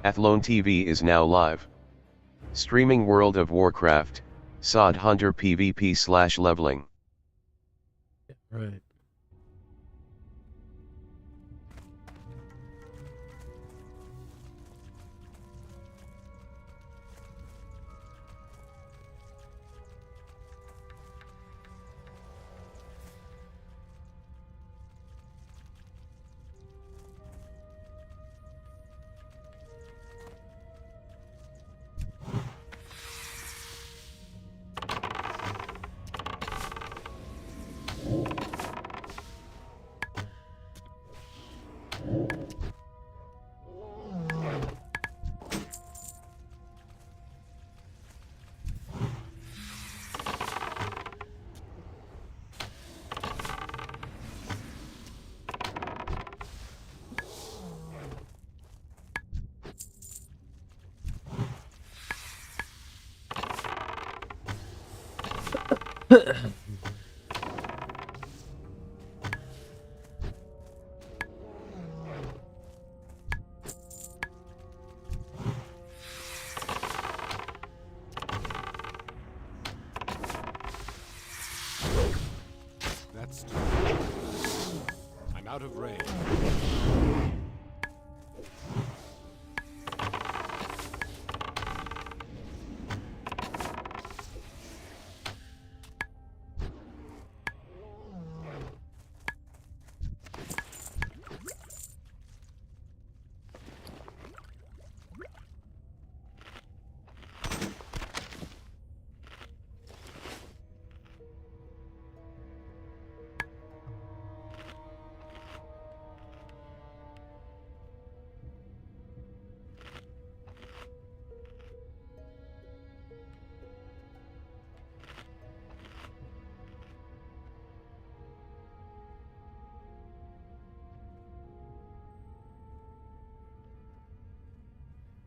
Athlone TV is now live. Streaming World of Warcraft, SoD Hunter PvP / leveling. Right. That's too. I'm out of range.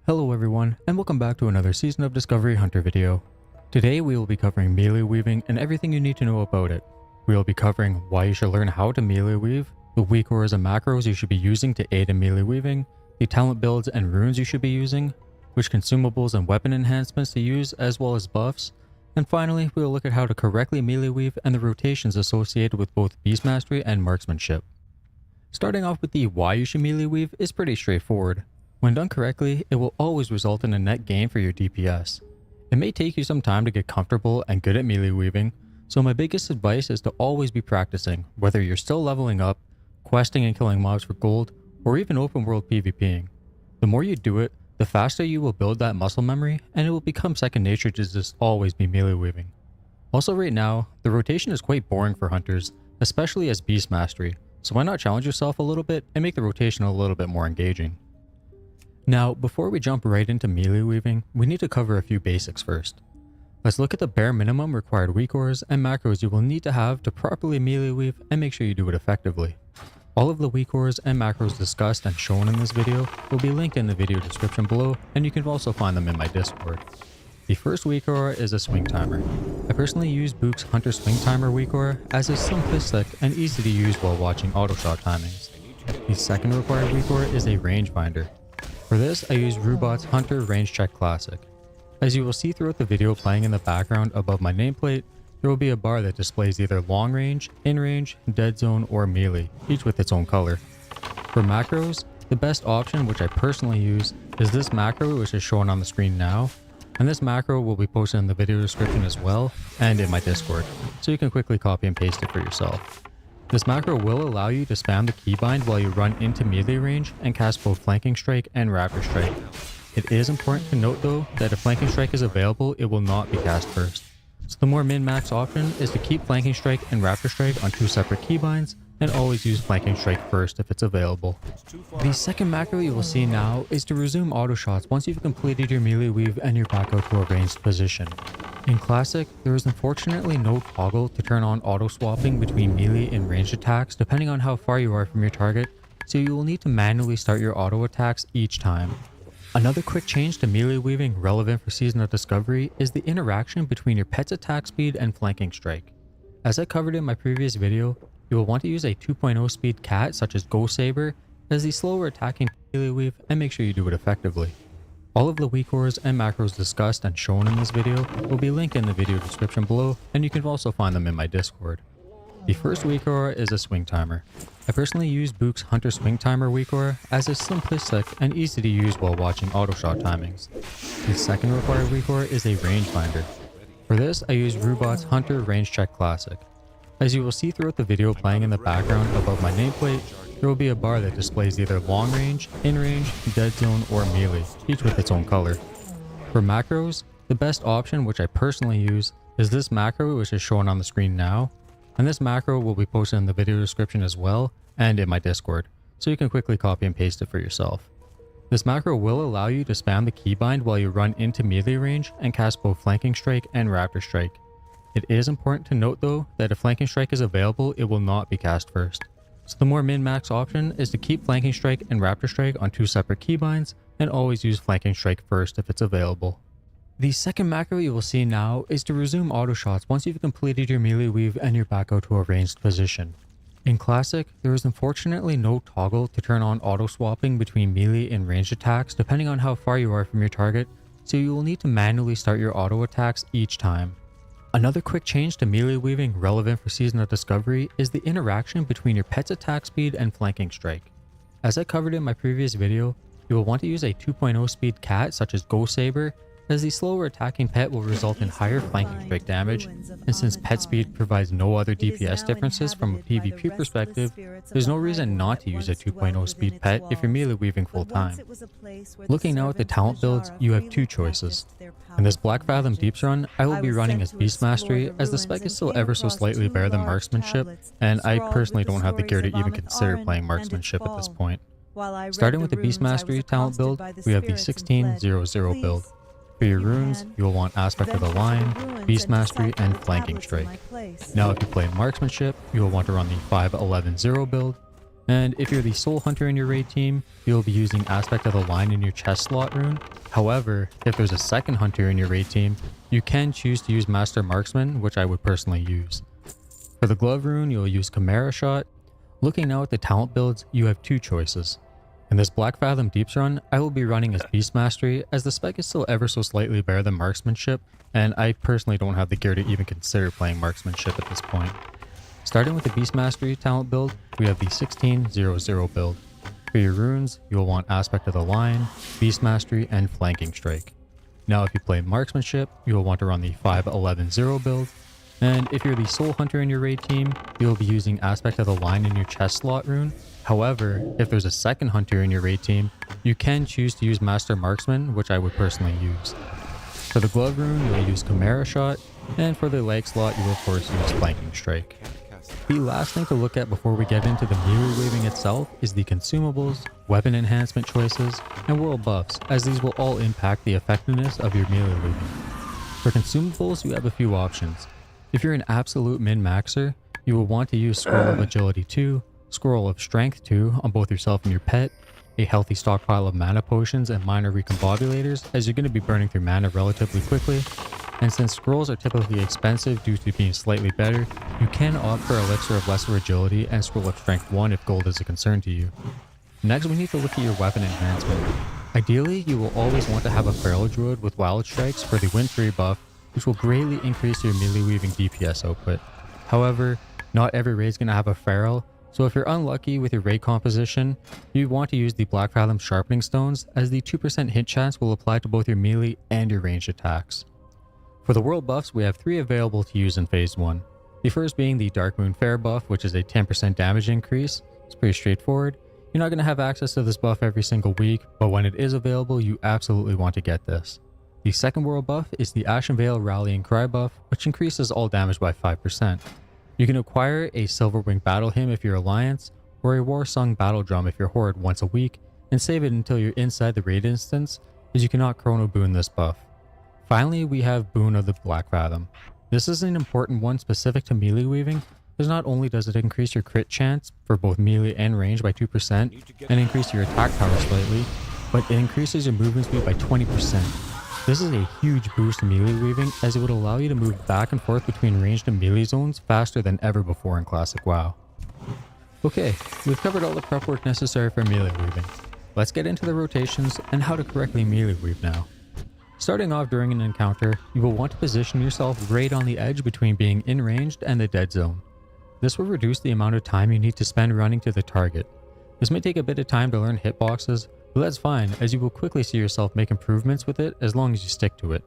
Hello everyone, and welcome back to another season of Discovery Hunter video. Today we will be covering melee weaving and everything you need to know about it. We will be covering why you should learn how to melee weave, the weak auras and macros you should be using to aid in melee weaving, the talent builds and runes you should be using, which consumables and weapon enhancements to use as well as buffs, and finally we will look at how to correctly melee weave and the rotations associated with both beast mastery and marksmanship. Starting off with the why you should melee weave is pretty straightforward. When done correctly, it will always result in a net gain for your DPS. It may take you some time to get comfortable and good at melee weaving, so my biggest advice is to always be practicing, whether you're still leveling up, questing and killing mobs for gold, or even open world PvPing. The more you do it, the faster you will build that muscle memory, and it will become second nature to just always be melee weaving. Also right now, the rotation is quite boring for hunters, especially as beast mastery, so why not challenge yourself a little bit and make the rotation a little bit more engaging. Now, before we jump right into melee weaving, we need to cover a few basics first. Let's look at the bare minimum required weak auras and macros you will need to have to properly melee weave and make sure you do it effectively. All of the weak auras and macros discussed and shown in this video will be linked in the video description below, and you can also find them in my Discord. The first weak aura is a swing timer. I personally use Book's Hunter Swing Timer weak aura as it's simplistic and easy to use while watching auto shot timings. The second required weak aura is a rangefinder. For this, I use Rubot's Hunter Range Check Classic. As you will see throughout the video playing in the background above my nameplate, there will be a bar that displays either long range, in range, dead zone, or melee, each with its own color. For macros, the best option, which I personally use, is this macro which is shown on the screen now, and this macro will be posted in the video description as well, and in my Discord, so you can quickly copy and paste it for yourself. This macro will allow you to spam the keybind while you run into melee range and cast both Flanking Strike and Raptor Strike. It is important to note though that if Flanking Strike is available, it will not be cast first. So the more min-max option is to keep Flanking Strike and Raptor Strike on two separate keybinds and always use Flanking Strike first if it's available. The second macro you will see now is to resume auto shots once you've completed your melee weave and you're back out to a ranged position. In Classic, there is unfortunately no toggle to turn on auto swapping between melee and ranged attacks depending on how far you are from your target, so you will need to manually start your auto attacks each time. Another quick change to melee weaving relevant for Season of Discovery is the interaction between your pet's attack speed and Flanking Strike. As I covered in my previous video, you will want to use a 2.0 speed cat such as Ghost Saber as the slower attacking melee weave and make sure you do it effectively. All of the weak cores and macros discussed and shown in this video will be linked in the video description below, and you can also find them in my Discord. The first weak core is a swing timer. I personally use Book's Hunter Swing Timer weak core as it's simplistic and easy to use while watching auto shot timings. The second required weak core is a rangefinder. For this, I use Rubot's Hunter Range Check Classic. As you will see throughout the video playing in the background above my nameplate, there will be a bar that displays either long range, in range, dead zone, or melee, each with its own color. For macros, the best option, which I personally use, is this macro, which is shown on the screen now, and this macro will be posted in the video description as well and in my Discord, so you can quickly copy and paste it for yourself. This macro will allow you to spam the keybind while you run into melee range and cast both Flanking Strike and Raptor Strike. It is important to note though that if Flanking Strike is available, it will not be cast first. So the more min-max option is to keep Flanking Strike and Raptor Strike on two separate keybinds and always use Flanking Strike first if it's available. The second macro you will see now is to resume auto shots once you've completed your melee weave and you're back out to a ranged position. In Classic, there is unfortunately no toggle to turn on auto swapping between melee and ranged attacks depending on how far you are from your target, so you will need to manually start your auto attacks each time. Another quick change to melee weaving relevant for Season of Discovery is the interaction between your pet's attack speed and Flanking Strike. As I covered in my previous video, you will want to use a 2.0 speed cat such as Ghost Saber, as the slower attacking pet will result in higher Flanking Strike damage, and since pet speed provides no other DPS differences from a PvP perspective, there's no reason not to use a 2.0 speed pet if you're melee weaving full time. Looking now at the talent builds, you have two choices. In this Black Fathom Deeps run, I will be running as Beast Mastery, as the spec is still ever so slightly better than Marksmanship, and I personally don't have the gear to even consider playing Marksmanship at this point. Starting with the Beast Mastery talent build, we have the 1600 build. For your runes, you will want Aspect of the Line, Beast Mastery, and Flanking Strike. Now if you play Marksmanship, you will want to run the 5110 build, and if you're the Soul Hunter in your raid team, you will be using Aspect of the Line in your chest slot rune. However, if there's a second Hunter in your raid team, you can choose to use Master Marksman, which I would personally use. For the glove rune, you'll use Chimera Shot. Looking now at the talent builds, you have two choices. In this Black Fathom Deeps run, I will be running as Beast Mastery, as the spec is still ever so slightly better than Marksmanship, and I personally don't have the gear to even consider playing Marksmanship at this point. Starting with the Beast Mastery talent build, we have the 1600 build. For your runes, you will want Aspect of the Line, Beast Mastery, and Flanking Strike. Now if you play Marksmanship, you will want to run the 5110 build, and if you're the Soul Hunter in your raid team, you will be using Aspect of the Line in your chest slot rune. However, if there's a second Hunter in your raid team, you can choose to use Master Marksman, which I would personally use. For the glove rune, you'll use Chimera Shot, and for the leg slot, you will of course use Flanking Strike. The last thing to look at before we get into the melee weaving itself is the consumables, weapon enhancement choices, and world buffs, as these will all impact the effectiveness of your melee weaving. For consumables, you have a few options. If you're an absolute min-maxer, you will want to use Scroll of Agility 2, Scroll of Strength 2 on both yourself and your pet, a healthy stockpile of mana potions and minor recombobulators, as you're going to be burning through mana relatively quickly, and since scrolls are typically expensive due to being slightly better, you can opt for Elixir of Lesser Agility and Scroll of Strength 1 if gold is a concern to you. Next, we need to look at your weapon enhancement. Ideally, you will always want to have a Feral Druid with Wild Strikes for the Win 3 buff, which will greatly increase your melee weaving DPS output. However, not every raid is going to have a Feral, so if you're unlucky with your raid composition, you want to use the Black Fathom Sharpening Stones, as the 2% hit chance will apply to both your melee and your ranged attacks. For the world buffs, we have 3 available to use in Phase 1. The first being the Dark Moon Fair buff, which is a 10% damage increase. It's pretty straightforward. You're not going to have access to this buff every single week, but when it is available, you absolutely want to get this. The second world buff is the Ashen Veil Rallying Cry buff, which increases all damage by 5%. You can acquire a Silverwing Battle Hymn if you're Alliance, or a War Song Battle Drum if you're Horde once a week, and save it until you're inside the raid instance, as you cannot Chrono Boon this buff. Finally, we have Boon of the Black Fathom. This is an important one specific to melee weaving, as not only does it increase your crit chance for both melee and range by 2% and increase your attack power slightly, but it increases your movement speed by 20%. This is a huge boost to melee weaving, as it would allow you to move back and forth between ranged and melee zones faster than ever before in Classic WoW. Okay, we've covered all the prep work necessary for melee weaving. Let's get into the rotations and how to correctly melee weave now. Starting off during an encounter, you will want to position yourself right on the edge between being in ranged and the dead zone. This will reduce the amount of time you need to spend running to the target. This may take a bit of time to learn hitboxes, but that's fine as you will quickly see yourself make improvements with it as long as you stick to it.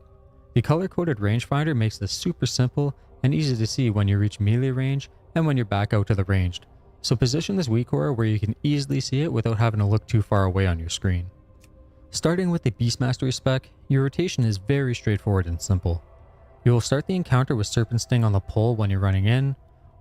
The color-coded rangefinder makes this super simple and easy to see when you reach melee range and when you're back out to the ranged, so position this weak aura where you can easily see it without having to look too far away on your screen. Starting with the Beast Mastery spec, your rotation is very straightforward and simple. You will start the encounter with Serpent Sting on the pole when you're running in,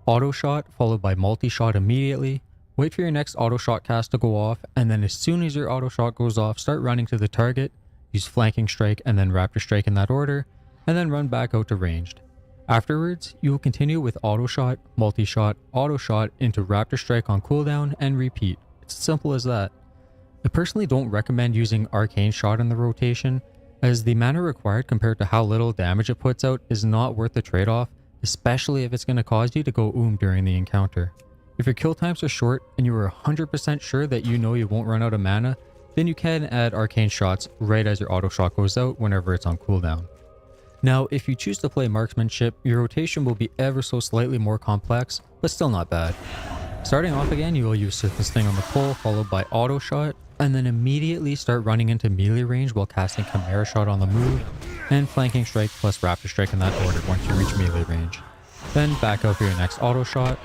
auto shot followed by multi-shot immediately, wait for your next auto shot cast to go off, and then as soon as your auto shot goes off, start running to the target, use Flanking Strike and then Raptor Strike in that order, and then run back out to ranged. Afterwards, you will continue with auto shot, multi-shot, auto shot into Raptor Strike on cooldown and repeat. It's as simple as that. I personally don't recommend using Arcane Shot in the rotation, as the mana required compared to how little damage it puts out is not worth the trade-off, especially if it's going to cause you to go during the encounter. If your kill times are short and you are 100% sure that you know you won't run out of mana, then you can add Arcane Shots right as your auto shot goes out whenever it's on cooldown. Now, if you choose to play marksmanship, your rotation will be ever so slightly more complex, but still not bad. Starting off again, you will use Serpent Sting on the pole followed by auto shot, and then immediately start running into melee range while casting Chimera Shot on the move, and Flanking Strike plus Raptor Strike in that order once you reach melee range. Then back out for your next auto shot.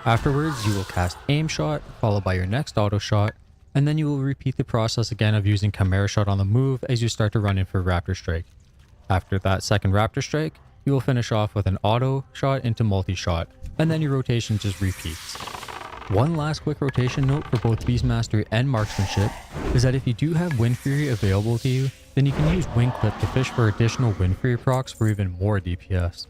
Afterwards, you will cast Aim Shot, followed by your next auto shot, and then you will repeat the process again of using Chimera Shot on the move as you start to run in for Raptor Strike. After that second Raptor Strike, you will finish off with an auto shot into multi-shot, and then your rotation just repeats. One last quick rotation note for both Beast Mastery and Marksmanship is that if you do have Wind Fury available to you, then you can use Wing Clip to fish for additional Wind Fury procs for even more DPS.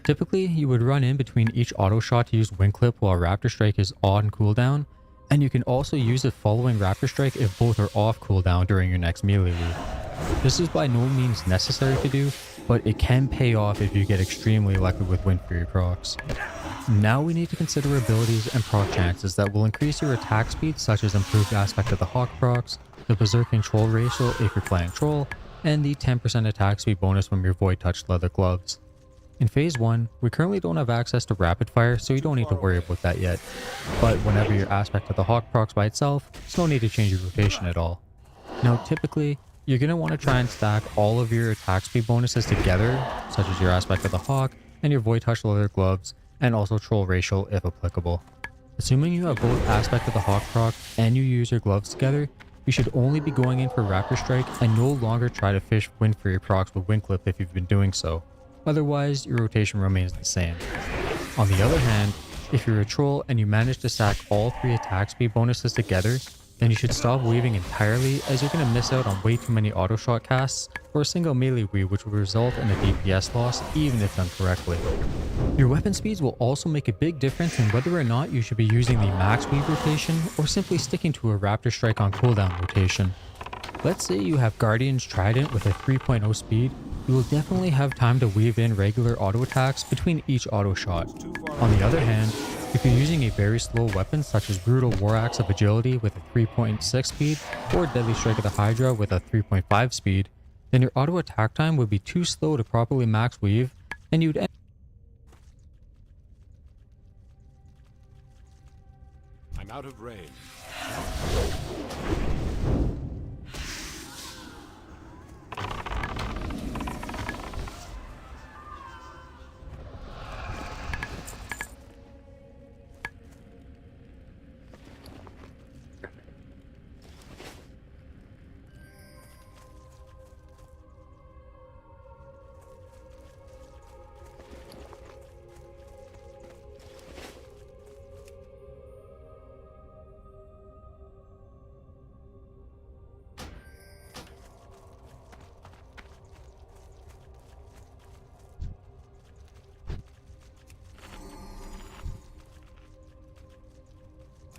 Typically, you would run in between each auto shot to use Wing Clip while Raptor Strike is on cooldown, and you can also use it following Raptor Strike if both are off cooldown during your next melee weave. This is by no means necessary to do, but it can pay off if you get extremely lucky with Wind Fury procs. Now we need to consider abilities and proc chances that will increase your attack speed, such as improved aspect of the Hawk procs, the Berserk Control ratio if you're playing Troll, and the 10% attack speed bonus from your Void Touch leather gloves. In Phase 1, we currently don't have access to rapid fire, so you don't need to worry about that yet, but whenever your aspect of the Hawk procs by itself, there's no need to change your rotation at all. Now typically, you're going to want to try and stack all of your attack speed bonuses together, such as your aspect of the Hawk and your Void Touch leather gloves, and also Troll ratio if applicable. Assuming you have both aspect of the Hawk proc and you use your gloves together, you should only be going in for Raptor Strike and no longer try to fish Wind Fury procs with Wing Clip if you've been doing so. Otherwise, your rotation remains the same. On the other hand, if you're a Troll and you manage to stack all 3 attack speed bonuses together, then you should stop weaving entirely, as you're going to miss out on way too many auto shot casts or a single melee weave, which will result in a DPS loss even if done correctly. Your weapon speeds will also make a big difference in whether or not you should be using the max weave rotation or simply sticking to a Raptor Strike on cooldown rotation. Let's say you have Guardian's Trident with a 3.0 speed, you will definitely have time to weave in regular auto attacks between each auto shot. On the other hand, if you're using a very slow weapon such as Brutal War Axe of Agility with a 3.6 speed or Deadly Strike of the Hydra with a 3.5 speed, then your auto attack time would be too slow to properly max weave, and you'd end. I'm out of range.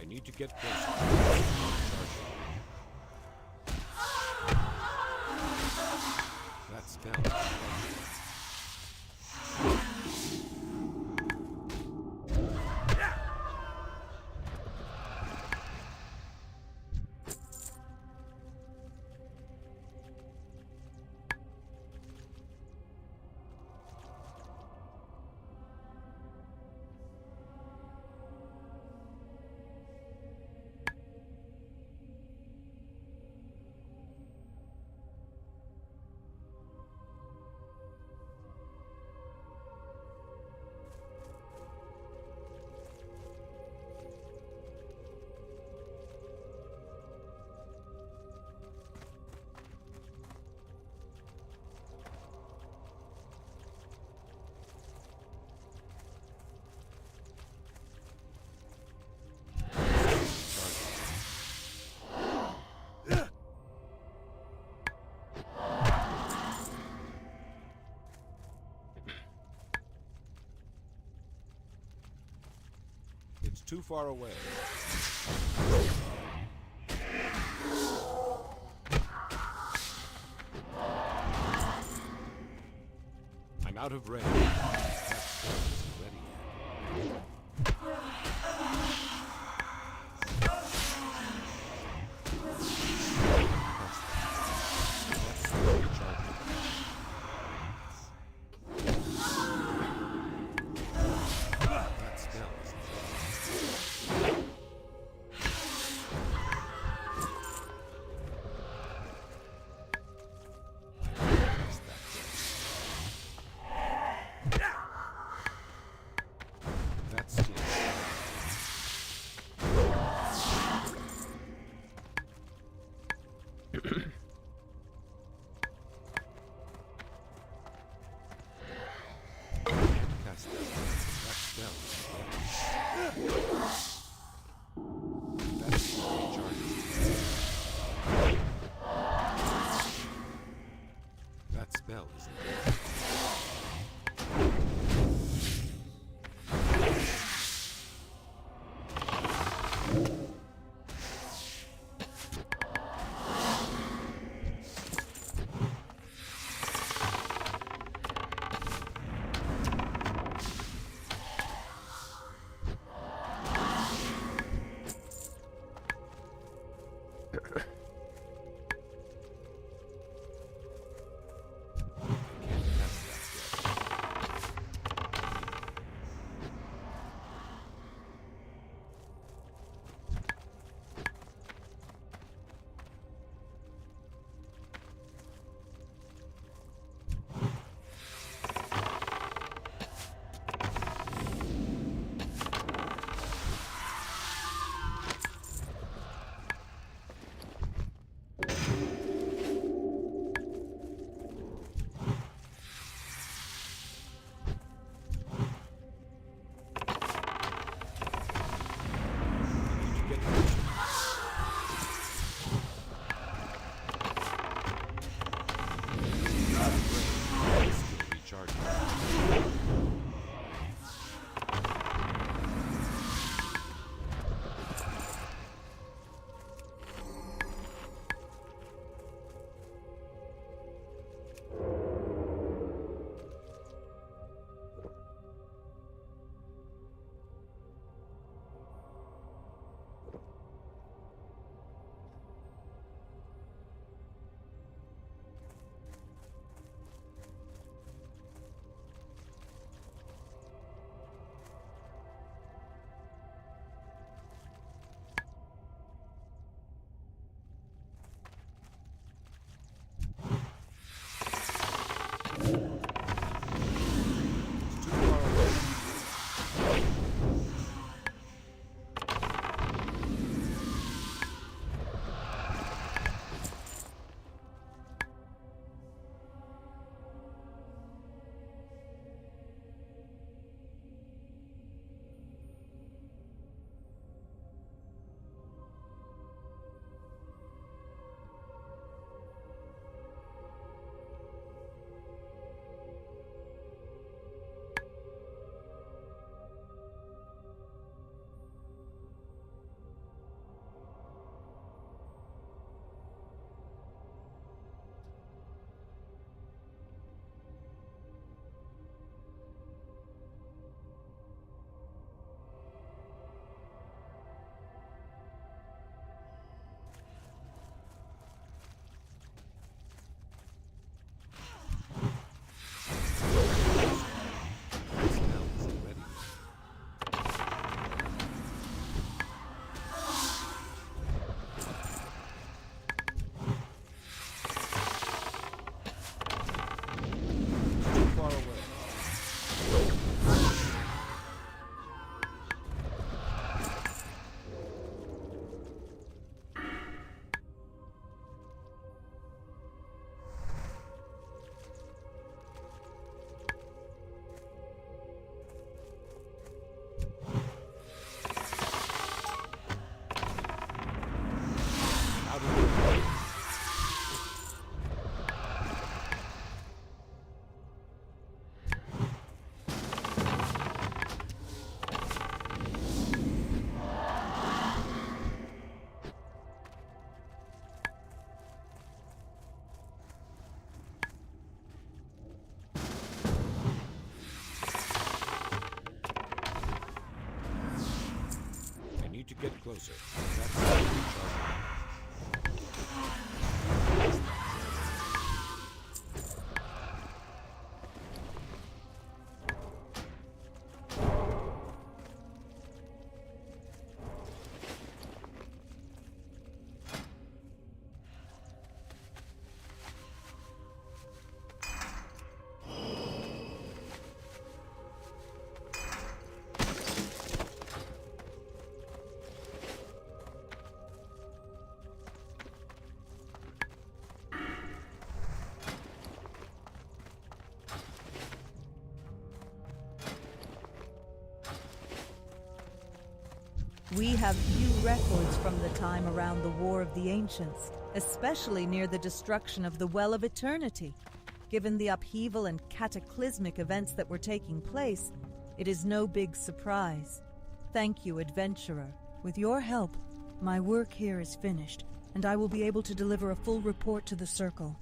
I need to get closer. That spell. too far away. I'm out of range. That spell isn't ready yet. That's still recharging. That spell isn't ready. That's still cast that spell. That's recharging. That spell isn't ready. We have few records from the time around the War of the Ancients, especially near the destruction of the Well of Eternity. Given the upheaval and cataclysmic events that were taking place, it is no big surprise. Thank you, adventurer. With your help, my work here is finished, and I will be able to deliver a full report to the Circle.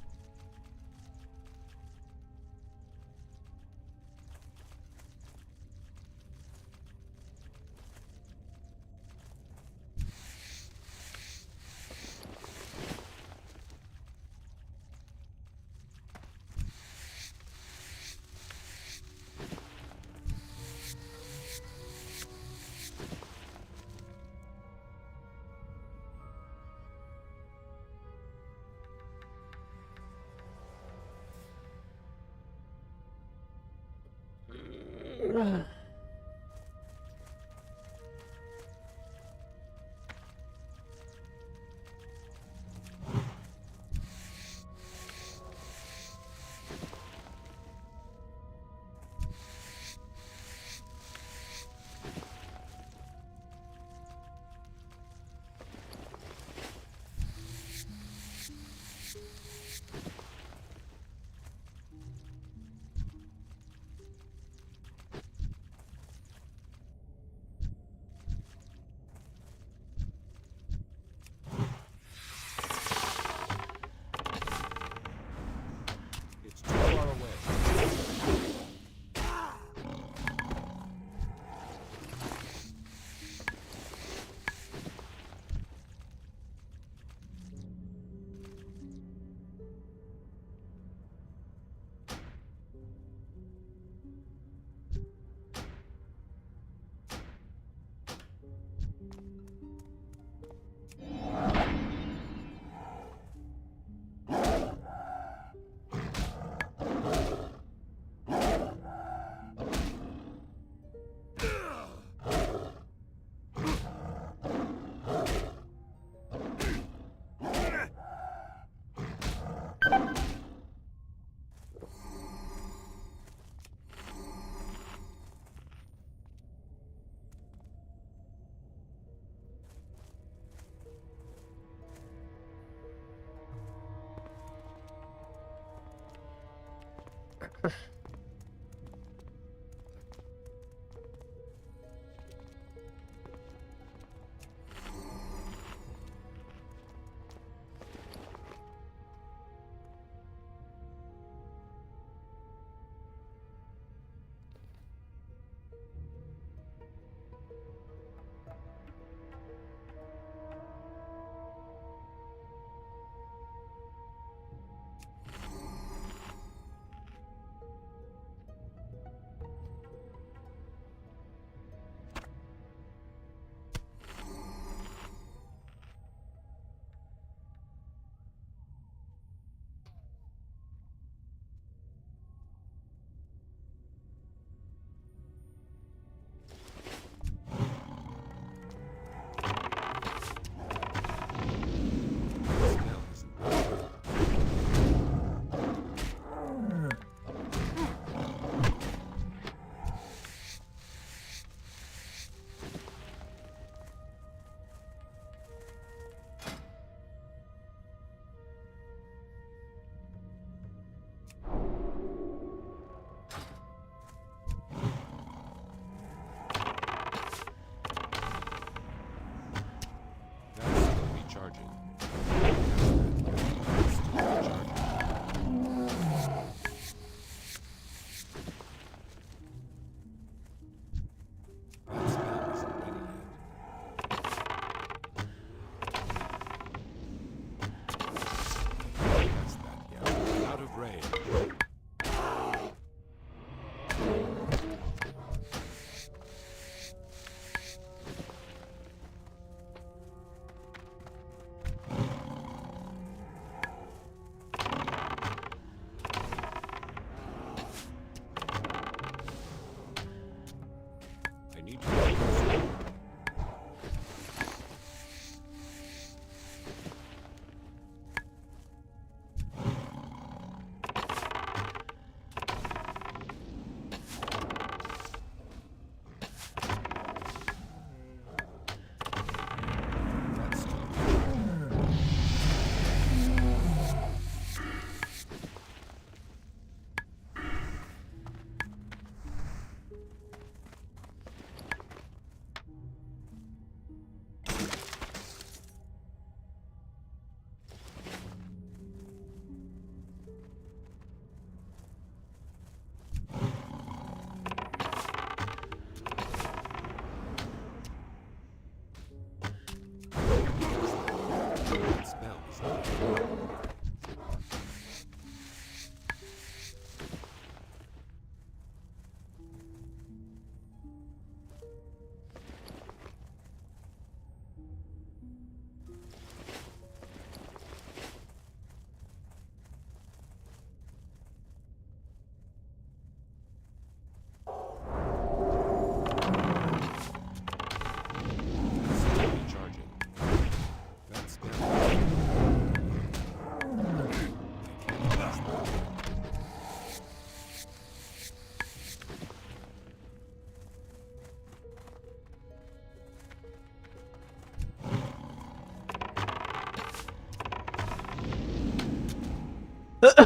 That's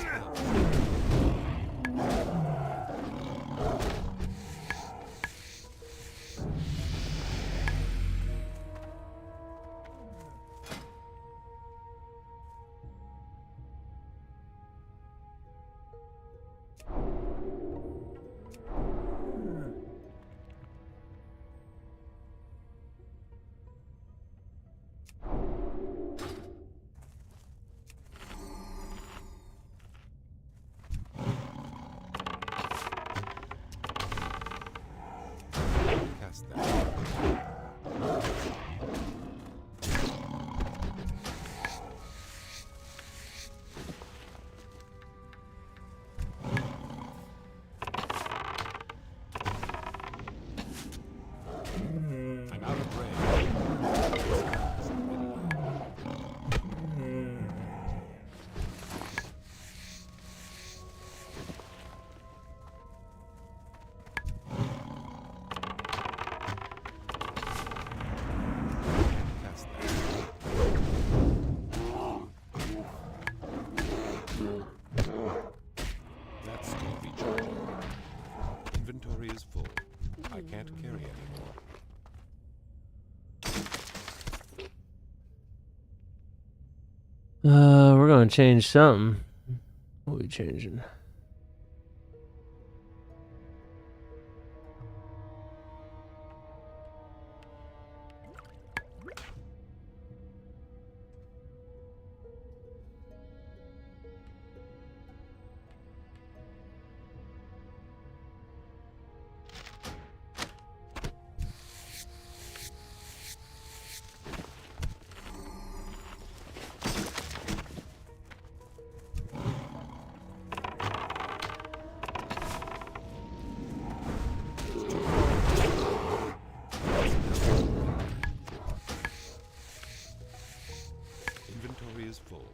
help. Cast that. I'm out of range. Cast that. That's still recharging. Inventory is full. I can't carry anymore. We're gonna change something. What are we changing? Inventory is full.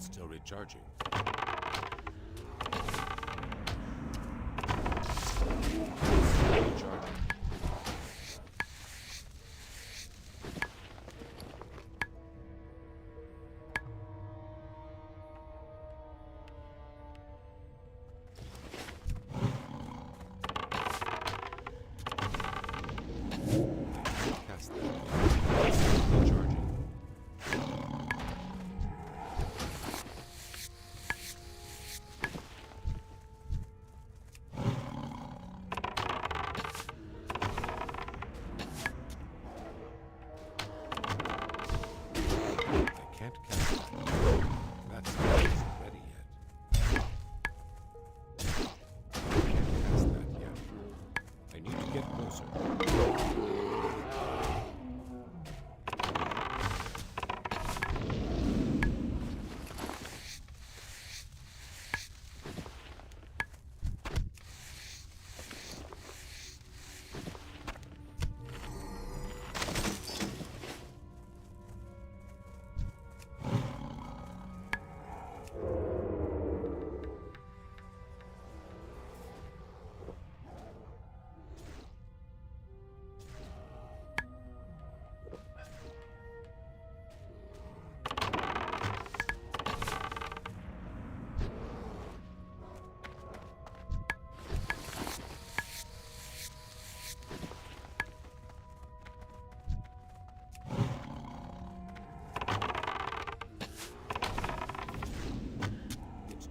It's still recharging. Recharging. Cast that. Recharging.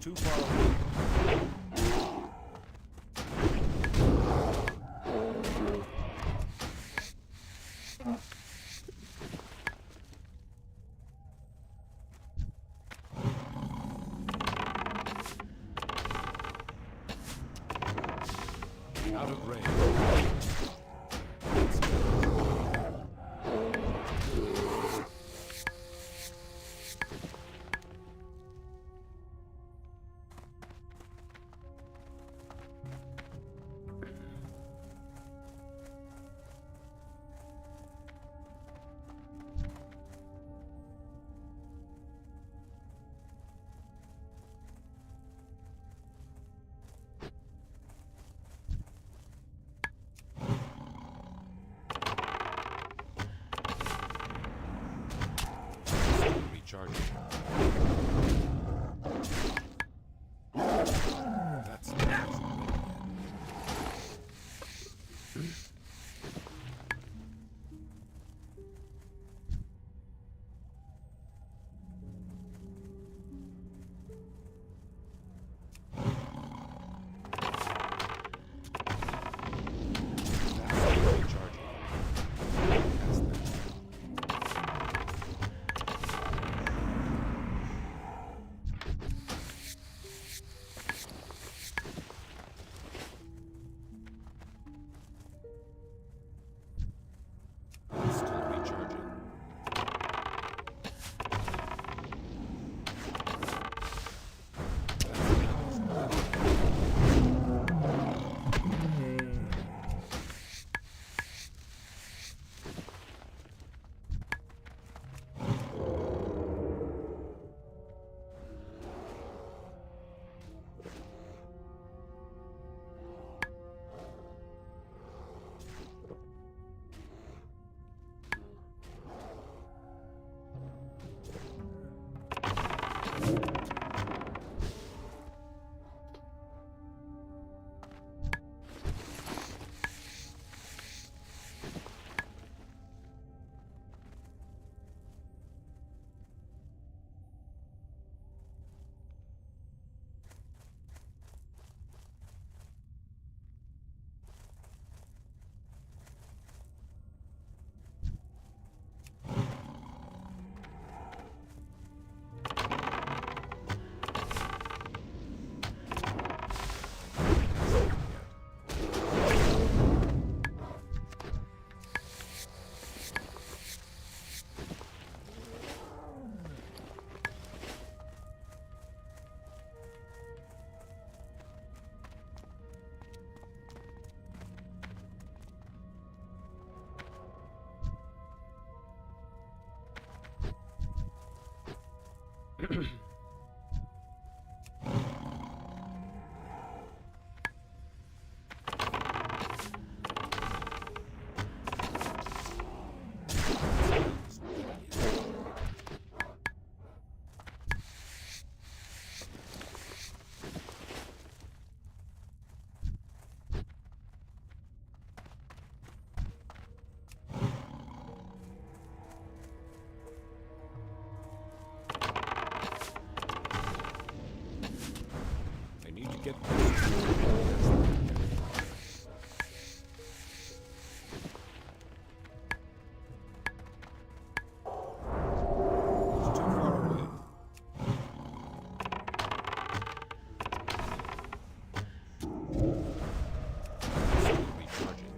Too far away. Out of range. Recharging. That's nice. Still recharging. I need to get It's too far away. Still recharging.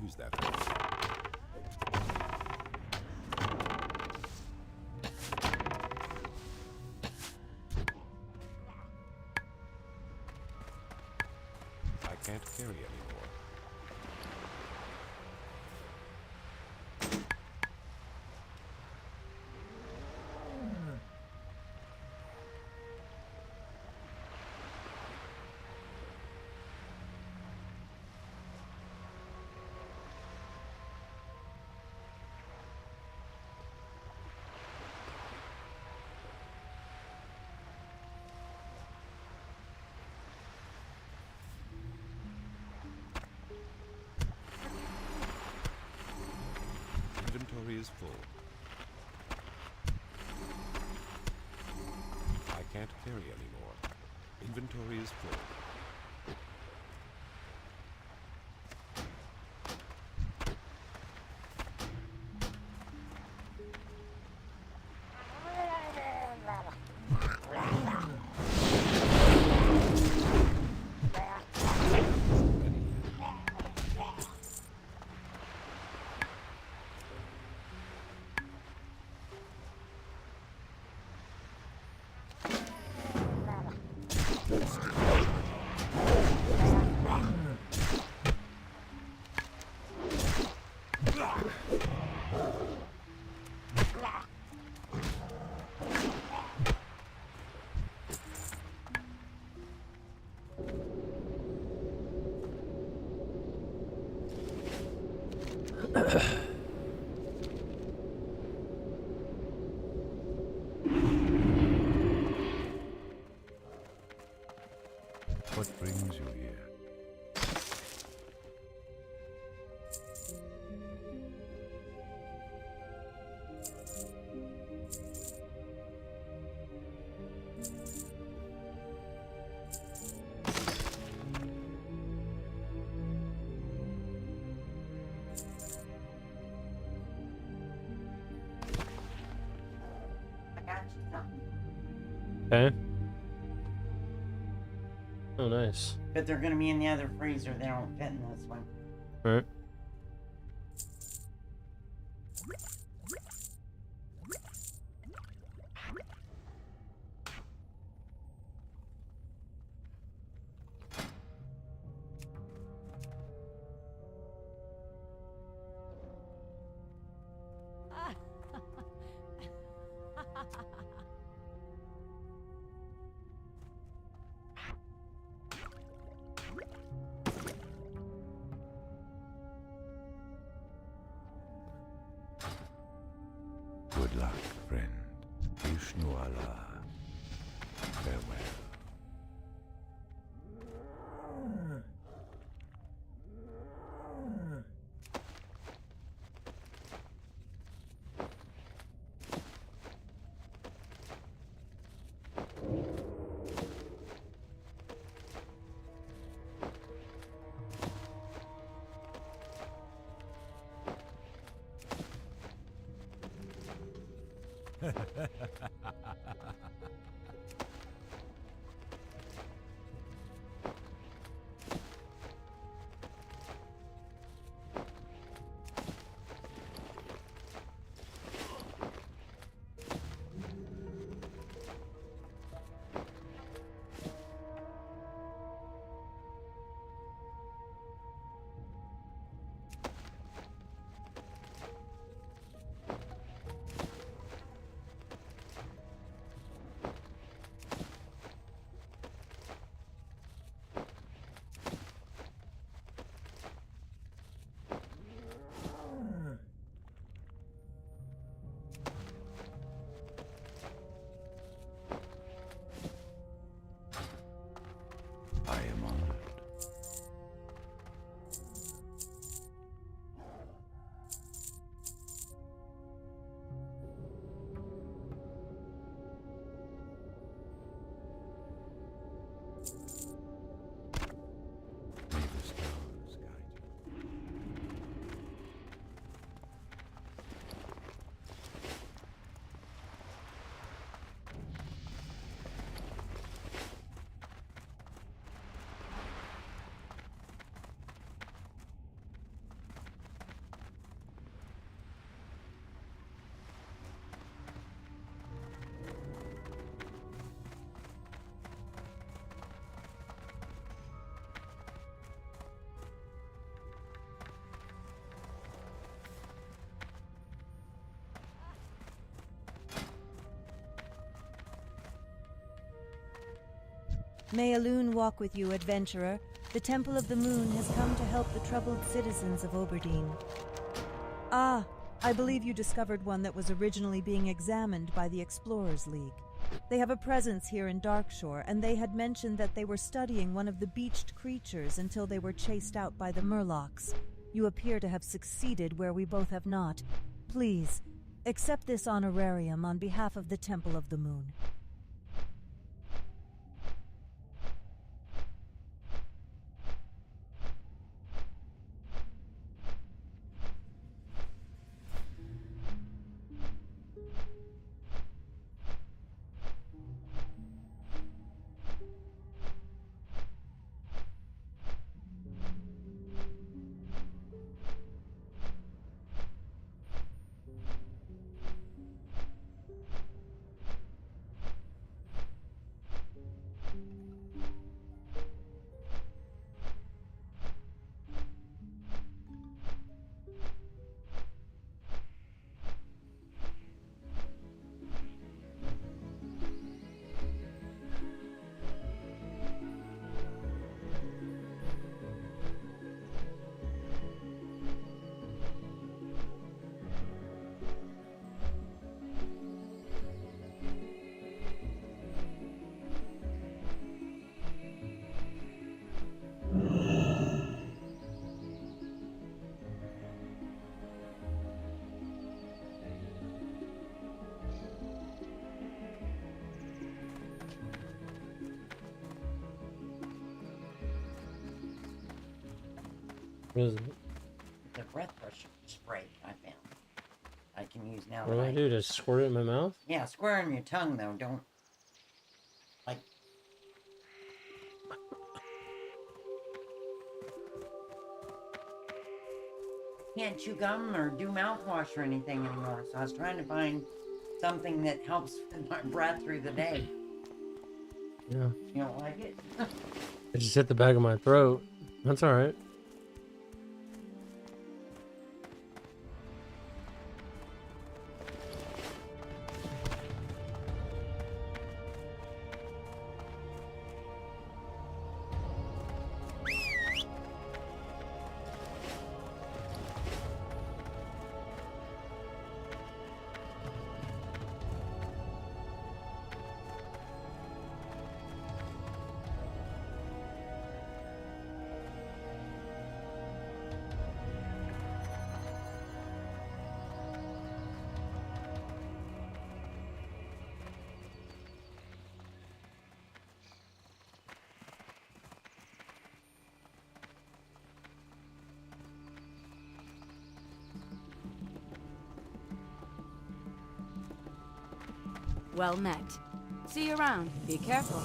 use that thing. I can't carry anymore. Inventory is full. I can't carry anymore. Inventory is full. What brings you here? Okay. Oh, nice. But they're gonna be in the other freezer. They don't fit in this one. Alright. Good luck, friend. Vishnu Allah. Farewell. May a loon walk with you, adventurer. The Temple of the Moon has come to help the troubled citizens of Oberdeen. Ah, I believe you discovered one that was originally being examined by the Explorers League. They have a presence here in Darkshore, and they had mentioned that they were studying one of the beached creatures until they were chased out by the Murlocs. You appear to have succeeded where we both have not. Please, accept this honorarium on behalf of the Temple of the Moon. What is it? The breath brush spray I found. I can use now. What do I do? Just squirt it in my mouth? Yeah, square in your tongue though. Don't like. Can't chew gum or do mouthwash or anything anymore. So I was trying to find something that helps with my breath through the day. Yeah. You don't like it? It just hit the back of my throat. That's alright. Well met. See you around. Be careful.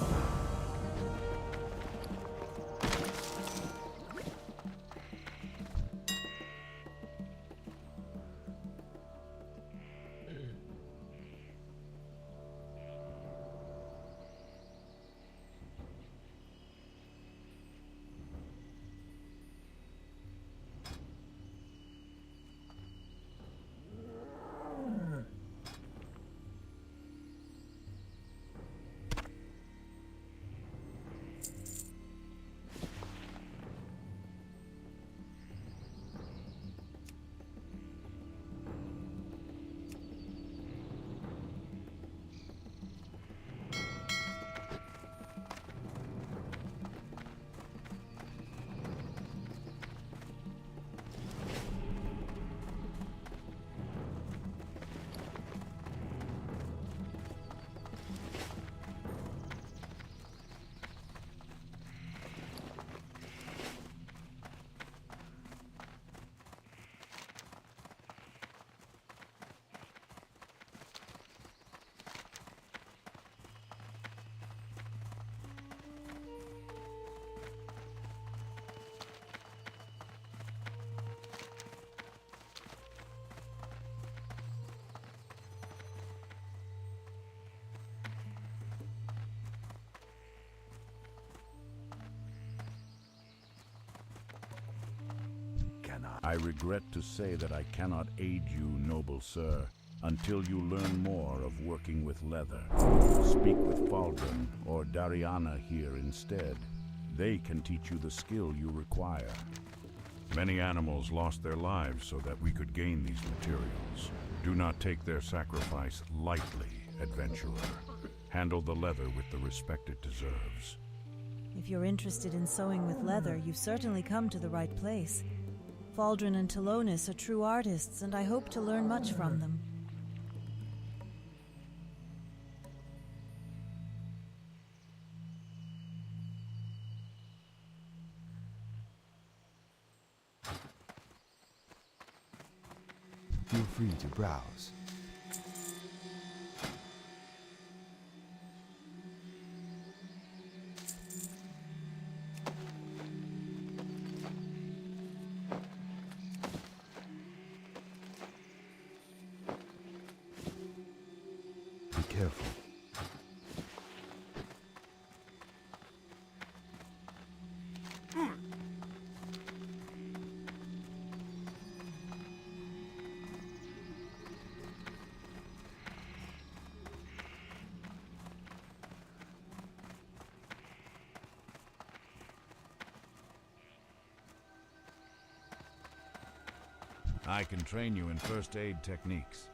I regret to say that I cannot aid you, noble sir. until you learn more of working with leather. Speak with Faldrin or Dariana here instead. They can teach you the skill you require. Many animals lost their lives so that we could gain these materials. Do not take their sacrifice lightly, adventurer. Handle the leather with the respect it deserves. If you're interested in sewing with leather, you've certainly come to the right place. Faldrin and Talonis are true artists, and I hope to learn much from them. Feel free to browse. Be careful. I can train you in first aid techniques.